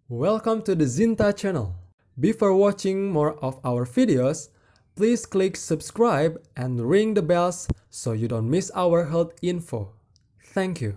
Welcome to the Zinta channel. Before watching more of our videos, please click subscribe and ring the bells so you don't miss our health info. Thank you.